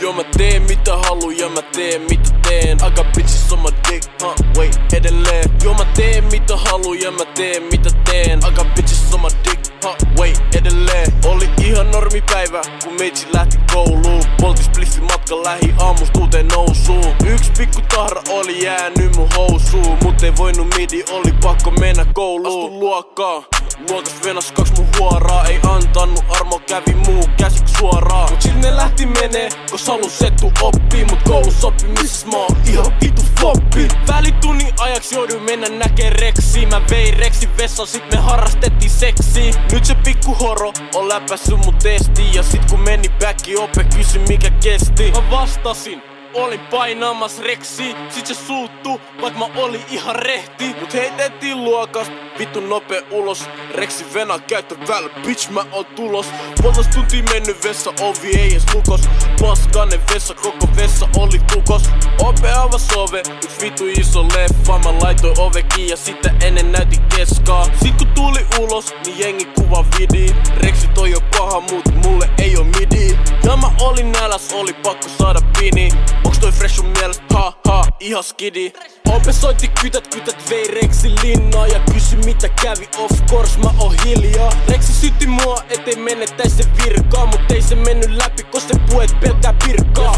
Joo mä teen mitä haluun ja mä teen mitä teen. I got bitches on my dick, wait edelleen. Joo mä teen mitä haluun ja mä teen mitä teen. I got bitches on my dick, wait edelleen. Oli ihan normipäivä kun meitsi lähti kouluun. Poltti spliffi matka lähi aamusta uuteen nousuun. Yksi pikku tahra oli jäänyt mun housuun. Mut ei voinut midi, oli pakko mennä kouluun. Astu luokkaan, luokas venas 2 mun huoraa. Ei antanut armo, kävi muu käsik suoraan. Mut sit ne lähti menee, kos halus settu oppii. Mut koulus oppimisessa mä oon ihan vitu floppi. Välitunnin ajaksi jouduin mennä näkee reksiin. Mä vein reksin vessan, sit me harrastettiin seksiä. Nyt se pikku horo on läpässy mun testiin. Ja sit kun meni backi ope kysy mikä kesti. Mä vastasin, olin painaamassa reksiä. Sit se suuttu, vaik mä olin ihan rehti. Mut heitettiin luokasta, vittu nopee ulos. Reksi Venä käyttö vällä, bitch mä oon tulos. 1,5 tuntia mennyt vessa, ovi ei ees lukos. Paskanen vessa, koko vessa oli tukos. Ope avas ove, yks vittu iso leffa. Mä laitoin ove kiinni ja sitä ennen näytin keskaa. Sit kun tuli ulos, niin jengi kuva vidi. Reksi toi on paha, mut mulle ei oo midi. Ja mä olin näläs, oli pakko saada pini. Onks toi fresh sun mielestä? Ihan skidi. Ope soitti kytät, vei Reksi linnaa. Ja kysy mitä kävi, of course mä oon hiljaa. Reksi sytti mua, ettei menettäis se virkaa. Mut ei se mennyt läpi, kos se puet pelkää pirkaa.